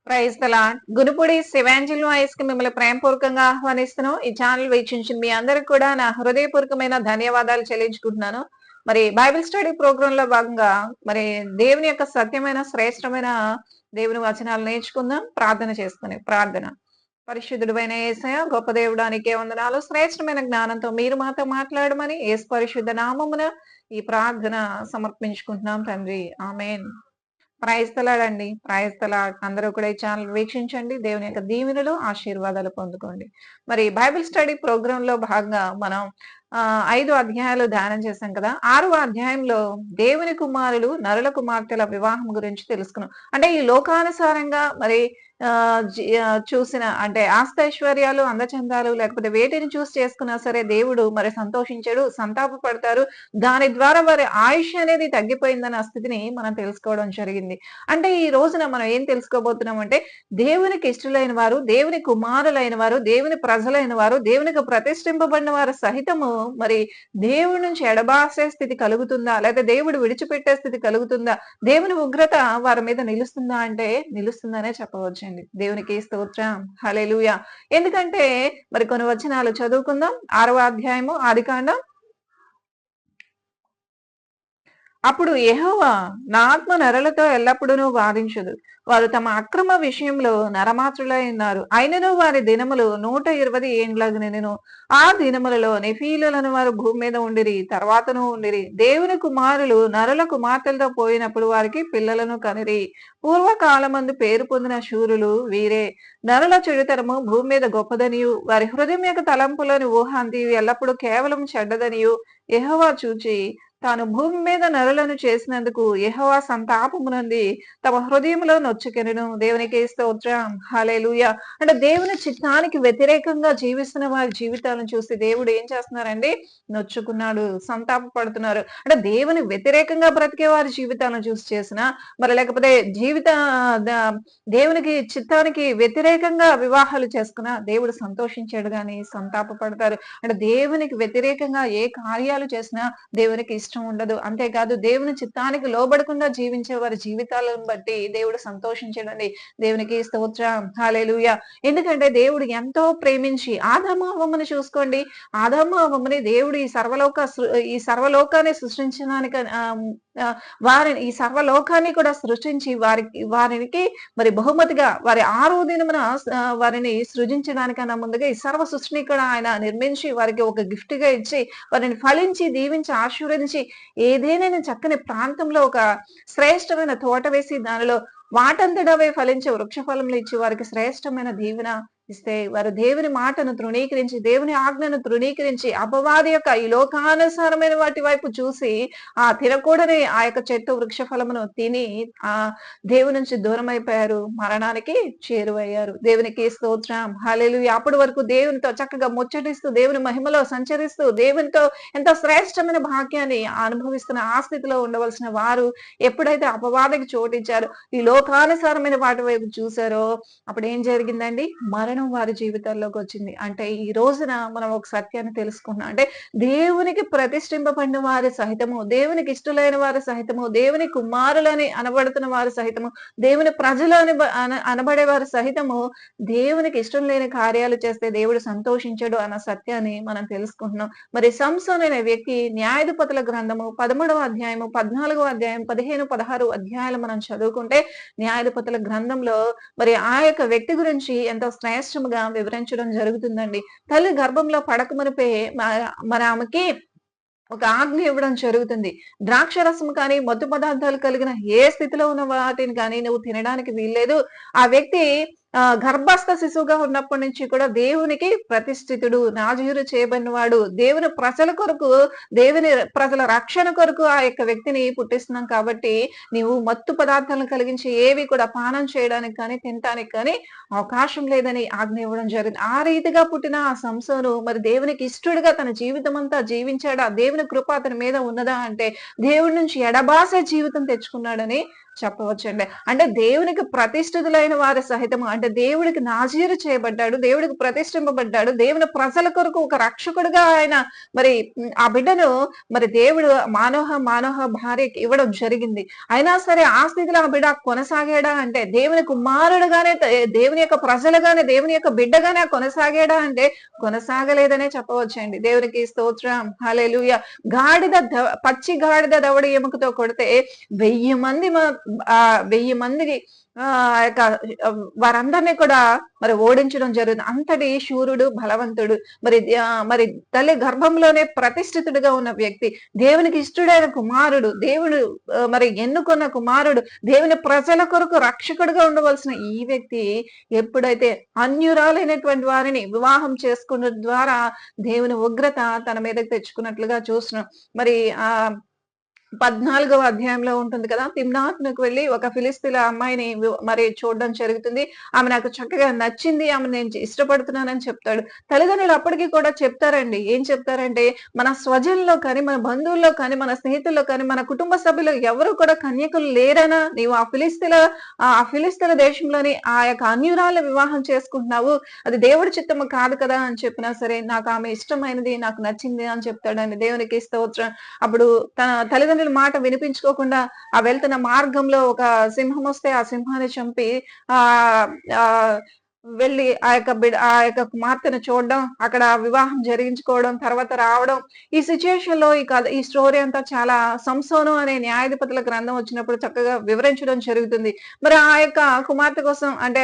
Praise the lord. Gunupudi Sivanjali voice కి మిమ్మల్ని ప్రేమపూర్వకంగా ఆహ్వానిస్తున్నాం. ఈ ఛానల్ వీక్షించిన మీ అందరికి కూడా నా హృదయపూర్వకమైన ధన్యవాదాలు చెల్లించుకుంటున్నాను. మరి బైబిల్ స్టడీ ప్రోగ్రామ్ లో భాగంగా మరి దేవుని యొక్క సత్యమైన శ్రేష్టమైన దేవుని వచనాలు నేర్చుకుందాం. ప్రార్థన చేసుకుని ప్రార్థన. పరిశుద్ధుడైన యేసయ్య గొప్ప దేవుడానికే వందనాలు. శ్రేష్టమైన జ్ఞానంతో మీరు మాతో మాట్లాడమని యేసు పరిశుద్ధ నామమున ఈ ప్రార్థన సమర్పించుకుంటున్నాం తండ్రి. ఆమేన్. ప్రైజ్ తలాడండి. Praise the Lord. అందరూ కూడా ఈ ఛానల్ వీక్షించండి. దేవుని యొక్క దీవెనలు, ఆశీర్వాదాలు పొందుకోండి. మరి బైబిల్ స్టడీ ప్రోగ్రామ్ లో భాగంగా మనం 5 అధ్యాయాలు ధ్యానం చేశాం కదా. 6వ అధ్యాయంలో దేవుని కుమారులు, నరుల కుమార్తెల వివాహం గురించి తెలుసుకున్నాం. అంటే ఈ లోకానుసారంగా మరి చూసిన అంటే ఆస్తైశ్వర్యాలు, అందచందాలు లేకపోతే వేటిని చూసి చేసుకున్నా సరే దేవుడు మరి సంతోషించాడు, సంతాపపడతారు. దాని ద్వారా వారి ఆయుష్ అనేది తగ్గిపోయిందన్న స్థితిని మనం తెలుసుకోవడం జరిగింది. అంటే ఈ రోజున మనం ఏం తెలుసుకోబోతున్నాం అంటే దేవునికి ఇష్టలైన వారు, దేవుని కుమారులైన వారు, దేవుని ప్రజలైన వారు, దేవునికి ప్రతిష్ఠింపబడిన వారు సహితము మరి దేవుడి నుంచి ఎడబాసే స్థితి కలుగుతుందా, లేదా దేవుడు విడిచిపెట్టే స్థితి కలుగుతుందా, దేవుని ఉగ్రత వారి మీద నిలుస్తుందా అంటే నిలుస్తుందనే చెప్పవచ్చండి. దేవునికి స్తోత్రం. హల్లెలూయా. ఎందుకంటే మరి కొన్ని వచనాలు చదువుకుందాం. 6వ అధ్యాయము ఆదికాండం. అప్పుడు యెహోవా నా ఆత్మ నరులతో ఎల్లప్పుడూ వాదించదు. వారు తమ అక్రమ విషయంలో నరమాత్రులై ఉన్నారు. అయినను వారి దినములు 120 ఏండ్లగునెను. ఆ దినములలో నెఫీలులను వారు భూమి మీద ఉండిరి, తర్వాతను ఉండిరి. దేవుని కుమారులు నరుల కుమార్తెలతో పోయినప్పుడు వారికి పిల్లలను కనిరి. పూర్వకాలమందు పేరు పొందిన శూరులు వీరే. నరుల చెడుతనము భూమి మీద గొప్పదనియు, వారి హృదయం యొక్క తలంపులోని ఊహ అంతియు ఎల్లప్పుడూ కేవలం చెడ్డదనియు యెహోవా చూచి తాను భూమి మీద నరులను చేసినందుకు యెహోవా సంతాపమునంది తమ హృదయంలో నొచ్చుకెనును. దేవునికి స్తోత్రం. హల్లెలూయా. అంటే దేవుని చిత్తానికి వ్యతిరేకంగా జీవిస్తున్న వారి జీవితాలను చూసి దేవుడు ఏం చేస్తున్నారండి? నొచ్చుకున్నాడు, సంతాప పడుతున్నారు. అంటే దేవుని వ్యతిరేకంగా బ్రతికే వారి జీవితాలను చూసి చేసిన మరి లేకపోతే దేవునికి చిత్తానికి వ్యతిరేకంగా వివాహాలు చేసుకున్న దేవుడు సంతోషించాడు గాని సంతాప పడతారు. అంటే దేవునికి వ్యతిరేకంగా ఏ కార్యాలు చేసినా దేవునికి ఇష్టం ఉండదు. అంతేకాదు దేవుని చిత్తానికి లోబడకుండా జీవించే వారి జీవితాలను బట్టి దేవుడు సంతోషించడండి. దేవునికి స్తోత్రం. హల్లెలూయా. ఎందుకంటే దేవుడు ఎంతో ప్రేమించి ఆదాము అవ్వమ్మని చూసుకోండి. ఆదాము అవ్వమ్మని దేవుడు ఈ సర్వలోకాన్ని సృష్టించడానికి వారిని ఈ సర్వలోకాన్ని కూడా సృష్టించి వారికి మరి బహుమతిగా వారి 6వ దినమున వారిని సృజించడానికన్నా ముందుగా ఈ సర్వ సృష్టిని కూడా ఆయన నిర్మించి వారికి ఒక గిఫ్ట్ గా ఇచ్చి వారిని ఫలించి దీవించి ఆశీర్వదించి ఏదైనా చక్కని ప్రాంతంలో ఒక శ్రేష్టమైన తోట వేసి దానిలో వాటంతటవే ఫలించే వృక్ష ఫలములు ఇచ్చి వారికి శ్రేష్టమైన దీవెన ఇస్తే వారు దేవుని మాటను తృణీకరించి దేవుని ఆజ్ఞను తృణీకరించి అపవాది యొక్క ఈ లోకానుసారమైన వాటి వైపు చూసి తినకూడని ఆ యొక్క చెట్టు వృక్ష ఫలమును తిని దేవుని నుంచి దూరం అయిపోయారు, మరణానికి చేరువయ్యారు. దేవునికి స్తోత్రం. హల్లెలూయా. అప్పటి వరకు దేవునితో చక్కగా ముచ్చటిస్తూ దేవుని మహిమలో సంచరిస్తూ దేవునితో ఎంతో శ్రేష్టమైన భాగ్యాన్ని అనుభవిస్తున్న ఆ స్థితిలో ఉండవలసిన వారు ఎప్పుడైతే అపవాదికి చోటిచ్చారో ఈ లోకానుసారమైన వాటి వైపు చూసారో అప్పుడు ఏం జరిగిందండి? మరణం వారి జీవితాల్లోకి వచ్చింది. అంటే ఈ రోజున మనం ఒక సత్యాన్ని తెలుసుకున్నాం. అంటే దేవునికి ప్రతిష్ఠింపబడిన వారి సహితము, దేవునికి ఇష్టలైన వారి సహితము, దేవుని కుమారులని అనబడుతున్న వారి సహితము, దేవుని ప్రజలు అనబడే వారి సహితము దేవునికి ఇష్టం లేని కార్యాలు చేస్తే దేవుడు సంతోషించడు అన్న సత్యాన్ని మనం తెలుసుకుంటున్నాం. మరి సంసోను అనే వ్యక్తి న్యాయాధిపతుల గ్రంథము 13వ అధ్యాయము, 14వ అధ్యాయం, 15, 16 అధ్యాయాలు మనం చదువుకుంటే న్యాయాధిపతుల గ్రంథంలో మరి ఆ యొక్క వ్యక్తి గురించి ఎంతో శ్రేష్టముగా వివరించడం జరుగుతుందండి. తల్లి గర్భంలో పడకమునిపే మరి ఆమెకి ఒక ఆజ్ఞ ఇవ్వడం జరుగుతుంది. ద్రాక్షరసం కానీ మత్తు పదార్థాలు కలిగిన ఏ స్థితిలో ఉన్న వాటిని కానీ నువ్వు తినడానికి వీల్లేదు. ఆ వ్యక్తి గర్భస్థ శిశువుగా ఉన్నప్పటి నుంచి కూడా దేవునికి ప్రతిష్ఠితుడు, నాజీరు చేయబడిన వాడు, దేవుని ప్రజల కొరకు, దేవుని ప్రజల రక్షణ కొరకు ఆ యొక్క వ్యక్తిని పుట్టిస్తున్నాం కాబట్టి నీవు మత్తు పదార్థాలను కలిగించి ఏవి కూడా పానం చేయడానికి కానీ తినటానికి కానీ అవకాశం లేదని ఆజ్ఞ ఇవ్వడం జరిగింది. ఆ రీతిగా పుట్టిన ఆ సంసోను మరి దేవునికి ఇష్టడుగా తన జీవితం అంతా జీవించాడా? దేవుని కృప అతని మీద ఉన్నదా అంటే దేవుడి నుంచి ఎడబాసే జీవితం తెచ్చుకున్నాడని చెప్పవచ్చండి. అంటే దేవునికి ప్రతిష్ఠితులైన వారు సహితము, అంటే దేవుడికి నాజీరు చేయబడ్డాడు, దేవుడికి ప్రతిష్ఠింపబడ్డాడు, దేవుని ప్రజల కొరకు ఒక రక్షకుడిగా ఆయన మరి ఆ బిడ్డను మరి దేవుడు మానోహ భార్యకి ఇవ్వడం జరిగింది. అయినా సరే ఆ స్థితిలో ఆ బిడ్డ కొనసాగాడా అంటే, దేవుని కుమారుడుగానే దేవుని యొక్క ప్రజలుగానే, దేవుని యొక్క బిడ్డగానే కొనసాగాడా అంటే కొనసాగలేదనే చెప్పవచ్చండి. దేవునికి స్తోత్రం, హల్లెలూయా. పచ్చి గాడిద దవడ ఎముకతో కొడితే 1000 మంది 1000 మందికి యొక్క వారందరినీ కూడా మరి ఓడించడం జరుగుతుంది. అంతటి శూరుడు, బలవంతుడు, మరి తల్లి గర్భంలోనే ప్రతిష్ఠితుడిగా ఉన్న వ్యక్తి, దేవునికి ఇష్టడైన కుమారుడు, దేవుడు మరి ఎన్నుకున్న కుమారుడు, దేవుని ప్రజల కొరకు రక్షకుడిగా ఉండవలసిన ఈ వ్యక్తి ఎప్పుడైతే అన్యురాలైనటువంటి వారిని వివాహం చేసుకున్న ద్వారా దేవుని ఉగ్రత తన మీదకి తెచ్చుకున్నట్లుగా చూస్తున్నాం. మరి 14వ అధ్యాయంలో ఉంటుంది కదా, తిమ్నాతునకు వెళ్ళి ఒక ఫిలిస్తీన్ల అమ్మాయిని మరి చూడడం జరుగుతుంది. ఆమె నాకు చక్కగా నచ్చింది, ఆమె నేను ఇష్టపడుతున్నానని చెప్తాడు. తల్లిదండ్రులు అప్పటికి కూడా చెప్తారండి. ఏం చెప్తారంటే, మన స్వజనుల్లో కానీ, మన బంధువుల్లో కానీ, మన స్నేహితుల్లో కానీ, మన కుటుంబ సభ్యులు ఎవరు కూడా కన్యకులు లేరనా, నీవు ఆ ఫిలిస్తీన్ల దేశంలోని ఆ యొక్క అన్యురాలను వివాహం చేసుకుంటున్నావు, అది దేవుడి చిత్తము కాదు కదా అని చెప్పినా సరే, నాకు ఆమె ఇష్టమైనది, నాకు నచ్చింది అని చెప్తాడండి. దేవునికి స్తోత్రం. అప్పుడు తన తల్లిదండ్రుల మాట వినిపించుకోకుండా ఆ వెళ్తున్న మార్గంలో ఒక సింహం వస్తే ఆ సింహాన్ని చంపి ఆ ఆ వెళ్ళి ఆ యొక్క కుమార్తెను చూడడం, అక్కడ వివాహం జరిగించుకోవడం, తర్వాత రావడం. ఈ సిచ్యుయేషన్ లో ఈ స్టోరీ అంతా చాలా సంసోను అనే న్యాయాధిపతుల గ్రంథం వచ్చినప్పుడు చక్కగా వివరించడం జరుగుతుంది. మరి ఆ యొక్క కుమార్తె కోసం, అంటే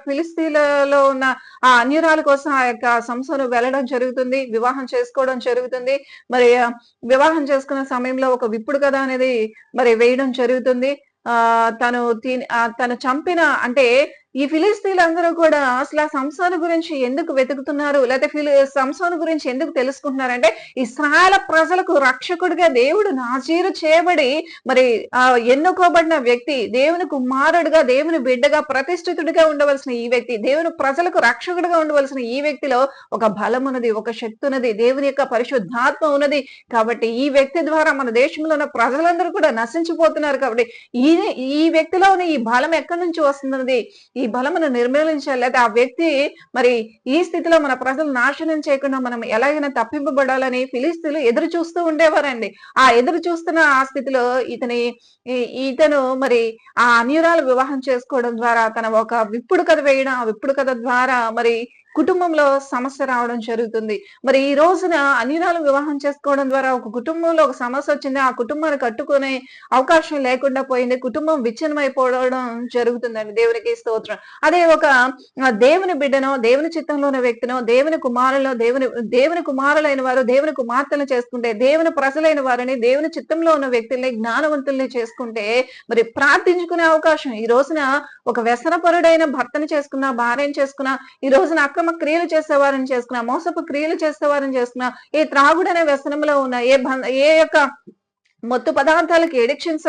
ఫిలిస్తీన్లలో ఉన్న ఆ అన్యురాల కోసం ఆ యొక్క సంసోను వెళ్ళడం జరుగుతుంది, వివాహం చేసుకోవడం జరుగుతుంది. మరి వివాహం చేసుకున్న సమయంలో ఒక విప్పుడు కథ అనేది మరి వేయడం జరుగుతుంది. తను చంపిన, అంటే ఈ ఫిలిస్తీన్లందరూ కూడా అసలు ఆ సంసోను గురించి ఎందుకు వెతుకుతున్నారు, లేకపోతే సంసోను గురించి ఎందుకు తెలుసుకుంటున్నారంటే, ఇశ్రాయేలు ప్రజలకు రక్షకుడిగా దేవుడు నాజీరు చేయబడి మరి ఎన్నుకోబడిన వ్యక్తి, దేవుని కుమారుడుగా, దేవుని బిడ్డగా, ప్రతిష్ఠితుడిగా ఉండవలసిన ఈ వ్యక్తి, దేవుని ప్రజలకు రక్షకుడిగా ఉండవలసిన ఈ వ్యక్తిలో ఒక బలం ఉన్నది, ఒక శక్తి ఉన్నది, దేవుని యొక్క పరిశుద్ధాత్మ ఉన్నది. కాబట్టి ఈ వ్యక్తి ద్వారా మన దేశంలో ఉన్న ప్రజలందరూ కూడా నశించిపోతున్నారు. కాబట్టి ఈ వ్యక్తిలోని ఈ బలం ఎక్కడి నుంచి వస్తున్నది, ఈ బలమును నిర్మూలించాలి, లేదా ఆ వ్యక్తి మరి ఈ స్థితిలో మన ప్రజలు నాశనం చేయకుండా మనం ఎలాగైనా తప్పింపబడాలని ఫిలిస్తీన్లు ఎదురు చూస్తూ ఉండేవారండి. ఆ ఎదురు చూస్తున్న ఆ స్థితిలో ఇతను మరి ఆ అన్యురాలు వివాహం చేసుకోవడం ద్వారా తన ఒక విప్పుడు కథ వేయడం, ఆ విప్పుడు కథ ద్వారా మరి కుటుంబంలో సమస్య రావడం జరుగుతుంది. మరి ఈ రోజున అన్యురాలు వివాహం చేసుకోవడం ద్వారా ఒక కుటుంబంలో ఒక సమస్య వచ్చింది, ఆ కుటుంబాన్ని కట్టుకునే అవకాశం లేకుండా పోయింది, కుటుంబం విచ్ఛిన్నమైపోవడం జరుగుతుందండి. దేవునికి స్తోత్రం. అదే ఒక దేవుని బిడ్డనో, దేవుని చిత్తంలో ఉన్న వ్యక్తినో, దేవుని కుమారులైన వారు, దేవుని కుమార్తెను చేసుకుంటే, దేవుని ప్రజలైన వారిని, దేవుని చిత్తంలో ఉన్న వ్యక్తుల్ని, జ్ఞానవంతుల్ని చేసుకుంటే మరి ప్రార్థించుకునే అవకాశం. ఈ రోజున ఒక వ్యసనపరుడైన భర్తను చేసుకున్నా, భార్యను చేసుకున్నా, ఈ రోజున అక్రమ క్రియలు చేసేవారిని చేసుకున్నా, మోసపు క్రియలు చేసేవారిని చేసుకున్నా, ఏ త్రాగుడనే వ్యసనంలో ఉన్న, ఏ యొక్క మత్తు పదార్థాలకి ఎడిక్షన్స్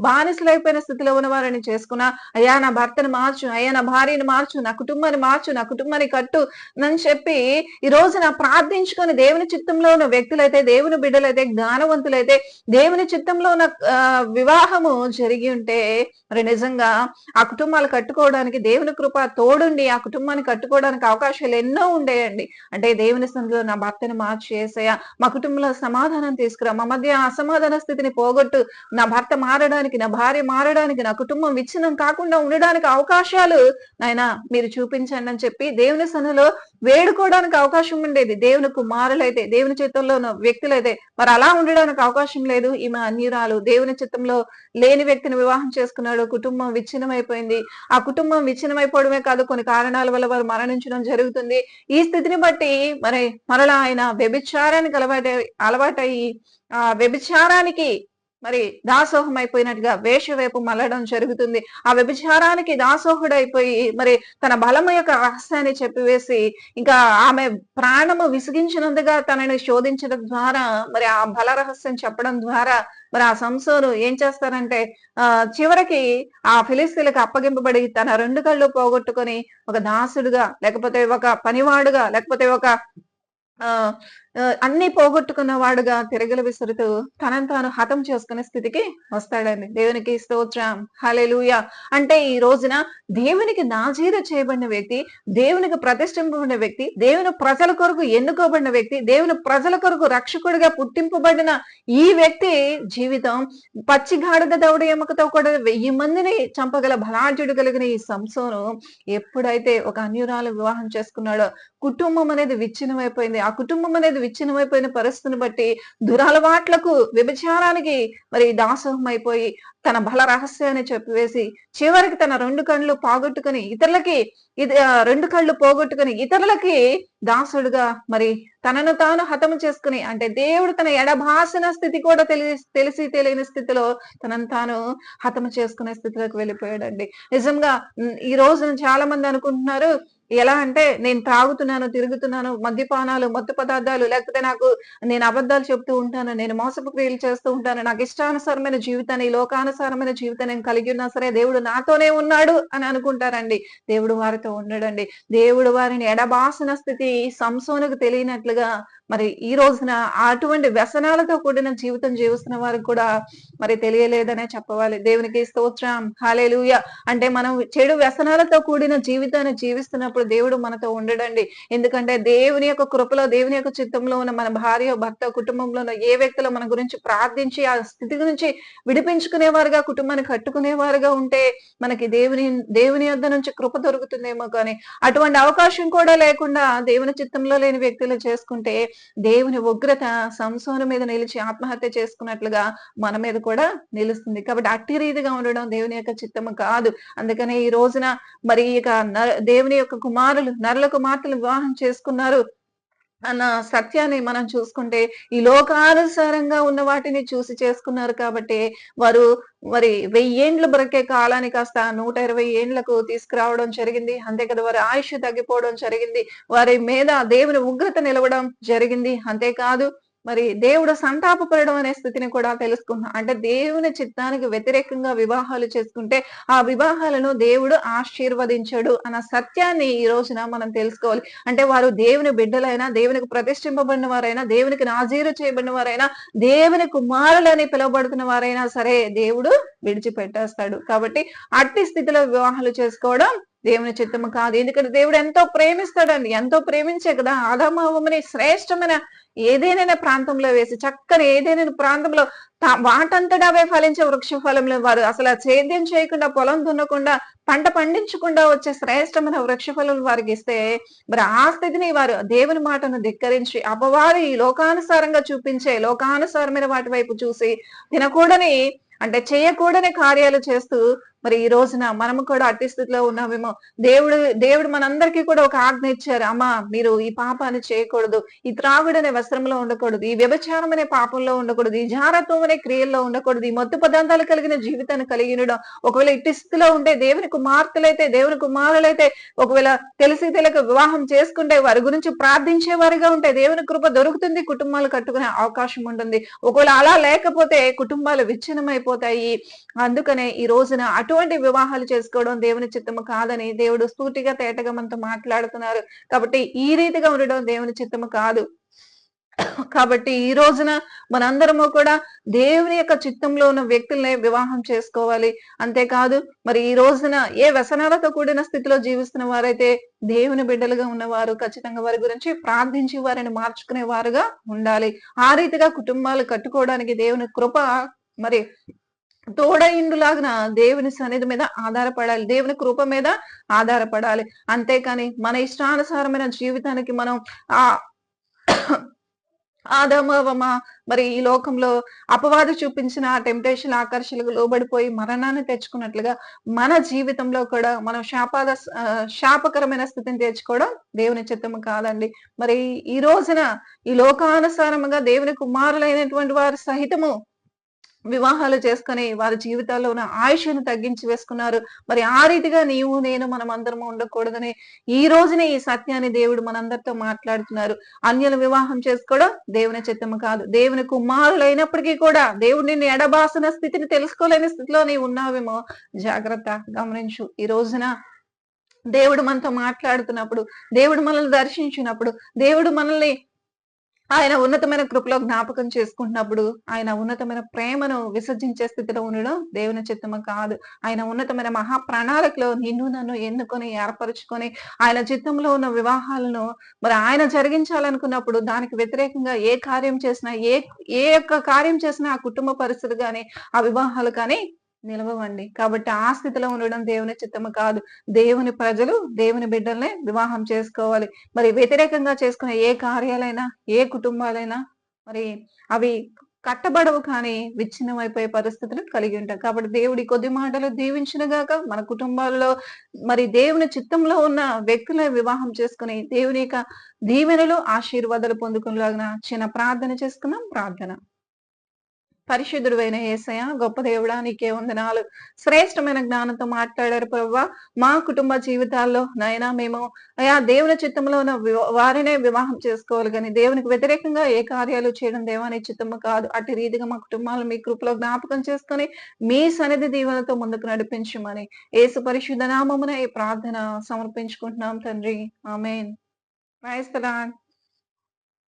బానిసలు అయిపోయిన స్థితిలో ఉన్న వారిని చేసుకున్నా, అయ్యా నా భర్తను మార్చు, అయ్యా నా భార్యను మార్చు, నా కుటుంబాన్ని మార్చు, నా కుటుంబాన్ని కట్టు అని చెప్పి ఈ రోజున ప్రార్థించుకొని దేవుని చిత్తంలో ఉన్న వ్యక్తులైతే, దేవుని బిడ్డలైతే, జ్ఞానవంతులైతే, దేవుని చిత్తంలో ఉన్న వివాహము జరిగి ఉంటే మరి నిజంగా ఆ కుటుంబాలు కట్టుకోవడానికి దేవుని కృప తోడుండి ఆ కుటుంబాన్ని కట్టుకోవడానికి అవకాశాలు ఎన్నో ఉండేయండి. అంటే దేవుని సందులో నా భర్తను మార్చి యేసయ్యా, మా కుటుంబంలో సమాధానం తీసుకురా, మా మధ్య అసమాధాన స్థితిని పోగొట్టు, నా భర్త మారడానికి, నా భార్య మారడానికి, నా కుటుంబం విచ్ఛిన్నం కాకుండా ఉండడానికి అవకాశాలు నాయనా మీరు చూపించండి అని చెప్పి దేవుని సన్నిధిలో వేడుకోవడానికి అవకాశం ఉండేది. దేవుని కుమారులైతే, దేవుని చిత్తంలో ఉన్న వ్యక్తులైతే మరి అలా ఉండడానికి అవకాశం లేదు. ఈమె అన్యురాలు, దేవుని చిత్తంలో లేని వ్యక్తిని వివాహం చేసుకున్నాడు, కుటుంబం విచ్ఛిన్నమైపోయింది. ఆ కుటుంబం విచ్ఛిన్నమైపోవడమే కాదు, కొన్ని కారణాల వల్ల వారు మరణించడం జరుగుతుంది. ఈ స్థితిని బట్టి మరలా ఆయన వ్యభిచారానికి అలవాటయ్యి ఆ వ్యభిచారానికి మరి దాసోహం అయిపోయినట్టుగా వేష వైపు మళ్ళడం జరుగుతుంది. ఆ వ్యభిచారానికి దాసోహుడైపోయి మరి తన బలము యొక్క రహస్యాన్ని చెప్పివేసి, ఇంకా ఆమె ప్రాణము విసిగించినందుగా తనని శోధించడం ద్వారా, మరి ఆ బల రహస్యం చెప్పడం ద్వారా మరి ఆ సంసోను ఏం చేస్తారంటే చివరికి ఆ ఫిలిస్తీన్లకు అప్పగింపబడి తన 2 కళ్ళు పోగొట్టుకొని ఒక దాసుడుగా, లేకపోతే ఒక పనివాడుగా, లేకపోతే ఒక అన్ని పోగొట్టుకున్న వాడుగా తిరగలి విసురుతూ తనను తాను హతం చేసుకునే స్థితికి వస్తాడండి. దేవునికి స్తోత్రం, హల్లెలూయా. అంటే ఈ రోజున దేవునికి నాజీరు చేయబడిన వ్యక్తి, దేవునికి ప్రతిష్ఠింపబడిన వ్యక్తి, దేవుని ప్రజల కొరకు ఎన్నుకోబడిన వ్యక్తి, దేవుని ప్రజల కొరకు రక్షకుడిగా పుట్టింపబడిన ఈ వ్యక్తి జీవితం పచ్చి గాడిద దవడ ఎముకతో కూడా 1000 మందిని చంపగల బలాఢ్యుడు కలిగిన ఈ సంసోను ఎప్పుడైతే ఒక అన్యురాలు వివాహం చేసుకున్నాడో కుటుంబం అనేది విచ్ఛిన్నమైపోయింది. ఆ కుటుంబం అనేది విచ్ఛిన్నమైపోయిన పరిస్థితిని బట్టి దురలవాట్లకు, వ్యభిచారానికి మరి దాసోహం అయిపోయి తన బల రహస్యాన్ని చెప్పివేసి చివరికి తన 2 కళ్ళు పోగొట్టుకుని ఇతరులకి 2 కళ్ళు పోగొట్టుకుని ఇతరులకి దాసుడుగా మరి తనను తాను హతము చేసుకుని, అంటే దేవుడు తన ఎడబాసిన స్థితి కూడా తెలిసి తెలియని స్థితిలో తనను తాను హతము చేసుకునే స్థితిలోకి వెళ్ళిపోయాడండి. నిజంగా ఈ రోజున చాలా మంది అనుకుంటున్నారు, ఎలా అంటే నేను తాగుతున్నాను, తిరుగుతున్నాను, మద్యపానాలు, మత్తు పదార్థాలు, లేకపోతే నేను అబద్ధాలు చెప్తూ ఉంటాను, నేను మోసపు క్రియలు చేస్తూ ఉంటాను, నాకు ఇష్టానుసారమైన జీవితాన్ని, లోకానుసారమైన జీవితాన్ని నేను కలిగి ఉన్నా సరే దేవుడు నాతోనే ఉన్నాడు అని అనుకుంటారండి. దేవుడు వారితో ఉండడండి. దేవుడు వారిని ఎడబాసిన స్థితి సంసోనుకు తెలియనట్లుగా మరి ఈ రోజున అటువంటి వ్యసనాలతో కూడిన జీవితం జీవిస్తున్న వారికి కూడా మరి తెలియలేదనే చెప్పవాలి. దేవునికి స్తోత్రం, హల్లెలూయా. అంటే మనం చెడు వ్యసనాలతో కూడిన జీవితాన్ని జీవిస్తున్నప్పుడు దేవుడు మనతో ఉండడండి. ఎందుకంటే దేవుని యొక్క కృపలో, దేవుని యొక్క చిత్తంలో ఉన్న మన భార్య, భర్త, కుటుంబంలో ఉన్న ఏ వ్యక్తులు మన గురించి ప్రార్థించి ఆ స్థితి గురించి విడిపించుకునేవారుగా, కుటుంబాన్ని కట్టుకునేవారుగా ఉంటే మనకి దేవుని యొద్ద నుంచి కృప దొరుకుతుందేమో. కానీ అటువంటి అవకాశం కూడా లేకుండా దేవుని చిత్తంలో లేని వ్యక్తులు చేసుకుంటే దేవుని ఉగ్రత సంసోను మీద నిలిచి ఆత్మహత్య చేసుకున్నట్లుగా మన మీద కూడా నిలుస్తుంది. కాబట్టి అట్టి రీతిగా ఉండడం దేవుని యొక్క చిత్తము కాదు. అందుకనే ఈ రోజున మరి ఇక దేవుని యొక్క కుమారులు నరుల కుమార్తెలు వివాహం చేసుకున్నారు అన్న సత్యాన్ని మనం చూసుకుంటే ఈ లోకానుసారంగా ఉన్న వాటిని చూసి చేసుకున్నారు కాబట్టి వారు మరి 1000 ఏండ్లు బ్రతికే కాలాన్ని కాస్త 120 ఏండ్లకు తీసుకురావడం జరిగింది. అంతే కదా, వారి ఆయుష్ తగ్గిపోవడం జరిగింది. వారి మీద దేవుని ఉగ్రత నిలవడం జరిగింది. అంతేకాదు మరి దేవుడు సంతాపపడడం అనే స్థితిని కూడా తెలుసుకున్నాం. అంటే దేవుని చిత్తానికి వ్యతిరేకంగా వివాహాలు చేసుకుంటే ఆ వివాహాలను దేవుడు ఆశీర్వదించడు అన్న సత్యాన్ని ఈ రోజున మనం తెలుసుకోవాలి. అంటే వారు దేవుని బిడ్డలైనా, దేవునికి ప్రతిష్ఠింపబడిన వారైనా, దేవునికి నాజీరు చేయబడిన వారైనా, దేవుని కుమారులని పిలువబడుతున్న వారైనా సరే దేవుడు విడిచిపెట్టేస్తాడు. కాబట్టి అట్టి స్థితిలో వివాహాలు చేసుకోవడం దేవుని చిత్తము కాదు. ఎందుకంటే దేవుడు ఎంతో ప్రేమిస్తాడండి. ఎంతో ప్రేమించే కదా ఆదాము హవ్వని శ్రేష్టమైన ఏదైనా ప్రాంతంలో వేసి, చక్కని ఏదైనా ప్రాంతంలో వాటంతటా అవే ఫలించే వృక్ష ఫలంలో వారు అసలు సేద్యం చేయకుండా, పొలం దున్నకుండా, పంట పండించకుండా వచ్చే శ్రేష్టమైన వృక్ష ఫలం వారికి ఇస్తే మరి ఆ స్థితిని వారు దేవుని మాటను ధిక్కరించి అపవాది ఈ లోకానుసారంగా చూపించే లోకానుసారమైన వాటి వైపు చూసి తినకూడని, అంటే చేయకూడని కార్యాలు చేస్తూ మరి ఈ రోజున మనము కూడా అట్టి స్థితిలో ఉన్నామేమో. దేవుడు మనందరికీ కూడా ఒక ఆజ్ఞ ఇచ్చారు. అమ్మా, మీరు ఈ పాపాన్ని చేయకూడదు, ఈ త్రాగుడనే వస్త్రంలో ఉండకూడదు, ఈ వ్యభిచారం అనే పాపంలో ఉండకూడదు, ఈ జారత్వం అనే క్రియల్లో ఉండకూడదు, ఈ మత్తు పదార్థాలు కలిగిన జీవితాన్ని కలిగి ఉండడం. ఒకవేళ ఇట్టి స్థితిలో ఉంటే దేవుని కుమార్తెలైతే, దేవుని కుమారులైతే ఒకవేళ తెలిసి తెలియక వివాహం చేసుకుంటే వారి గురించి ప్రార్థించే వారిగా ఉంటే దేవుని కృప దొరుకుతుంది, కుటుంబాలు కట్టుకునే అవకాశం ఉంటుంది. ఒకవేళ అలా లేకపోతే కుటుంబాలు విచ్ఛిన్నమైపోతాయి. అందుకనే ఈ రోజున అటువంటి వివాహాలు చేసుకోవడం దేవుని చిత్తము కాదని దేవుడు సూటిగా తేటగా మనతో మాట్లాడుతున్నారు. కాబట్టి ఈ రీతిగా ఉండడం దేవుని చిత్తము కాదు. కాబట్టి ఈ రోజున మనందరము కూడా దేవుని యొక్క చిత్తంలో ఉన్న వ్యక్తులనే వివాహం చేసుకోవాలి. అంతేకాదు మరి ఈ రోజున ఏ వ్యసనాలతో కూడిన స్థితిలో జీవిస్తున్న వారైతే దేవుని బిడ్డలుగా ఉన్నవారు ఖచ్చితంగా వారి గురించి ప్రార్థించి వారిని మార్చుకునే వారుగా ఉండాలి. ఆ రీతిగా కుటుంబాలు కట్టుకోవడానికి దేవుని కృప మరి తోడయిండులాగా దేవుని సన్నిధి మీద ఆధారపడాలి, దేవుని కృప మీద ఆధారపడాలి. అంతేకాని మన ఇష్టానుసారమైన జీవితానికి మనం ఆ ఆదామవ్వ మరి ఈ లోకంలో అపవాది చూపించిన టెంప్టేషన్ ఆకర్షణలకు లోబడిపోయి మరణాన్ని తెచ్చుకున్నట్లుగా మన జీవితంలో కూడా మనం శాపకరమైన స్థితిని తెచ్చుకోవడం దేవుని చిత్తము కాదండి. మరి ఈ రోజున ఈ లోకానుసారముగా దేవుని కుమారులైనటువంటి వారు సహితము వివాహాలు చేసుకుని వారి జీవితాల్లో ఉన్న ఆయుష్ను తగ్గించి వేసుకున్నారు. మరి ఆ రీతిగా నీవు నేను మనం అందరము ఉండకూడదని ఈ రోజునే ఈ సత్యాన్ని దేవుడు మనందరితో మాట్లాడుతున్నారు. అన్యుల వివాహం చేసుకోవడం దేవుని చిత్తము కాదు. దేవుని కుమారులైనప్పటికీ కూడా దేవుడు నిన్ను ఎడబాసిన స్థితిని తెలుసుకోలేని స్థితిలో నీవు ఉన్నావేమో, జాగ్రత్త గమనించు. ఈ రోజున దేవుడు మనతో మాట్లాడుతున్నప్పుడు, దేవుడు మనల్ని దర్శించినప్పుడు, దేవుడు మనల్ని ఆయన ఉన్నతమైన కృపలో జ్ఞాపకం చేసుకుంటున్నప్పుడు, ఆయన ఉన్నతమైన ప్రేమను విసర్జించే స్థితిలో ఉండడం దేవుని చిత్తము కాదు. ఆయన ఉన్నతమైన మహా ప్రణాళికలో నిన్ను నన్ను ఎన్నుకొని, ఏర్పరుచుకొని, ఆయన చిత్తంలో ఉన్న వివాహాలను మరి ఆయన జరిగించాలనుకున్నప్పుడు దానికి వ్యతిరేకంగా ఏ కార్యం చేసినా, ఏ యొక్క కార్యం చేసినా ఆ కుటుంబ పరిస్థితి గాని, ఆ వివాహాలు కానీ నిలవవండి. కాబట్టి ఆ స్థితిలో ఉండడం దేవుని చిత్తము కాదు. దేవుని ప్రజలు, దేవుని బిడ్డల్నే వివాహం చేసుకోవాలి. మరి వ్యతిరేకంగా చేసుకునే ఏ కార్యాలైనా, ఏ కుటుంబాలైనా మరి అవి కట్టబడవు కానీ విచ్ఛిన్నమైపోయే పరిస్థితులు కలిగి ఉంటాయి. కాబట్టి దేవుడి కొద్ది మాటలు దీవించును గాక. మన కుటుంబాల్లో మరి దేవుని చిత్తంలో ఉన్న వ్యక్తులే వివాహం చేసుకొని దేవుని యొక్క దీవెనలు, ఆశీర్వాదాలు పొందుకునేలాగున చిన్న ప్రార్థన చేసుకుందాం. ప్రార్థన. పరిశుద్ధుడైన యేసయ్య, గొప్ప దేవుడా నీకే వందనాలు. శ్రేష్టమైన జ్ఞానంతో మాట్లాడారు ప్రభువా. మా కుటుంబ జీవితాల్లో నాయనా మేము అయా దేవుని చిత్తంలో ఉన్న వారినే వివాహం చేసుకోవాలి గాని, దేవునికి వ్యతిరేకంగా ఏ కార్యాలు చేయడం దేవా నీ చిత్తము కాదు. అట్టి రీతిగా మా కుటుంబాలను మీ కృపలో జ్ఞాపకం చేసుకొని, మీ సన్నిధి దీవెనతో ముందుకు నడిపించమని యేసు పరిశుద్ధ నామమున ఈ ప్రార్థన సమర్పించుకుంటున్నాం తండ్రి. ఆమేన్. Praise the lord.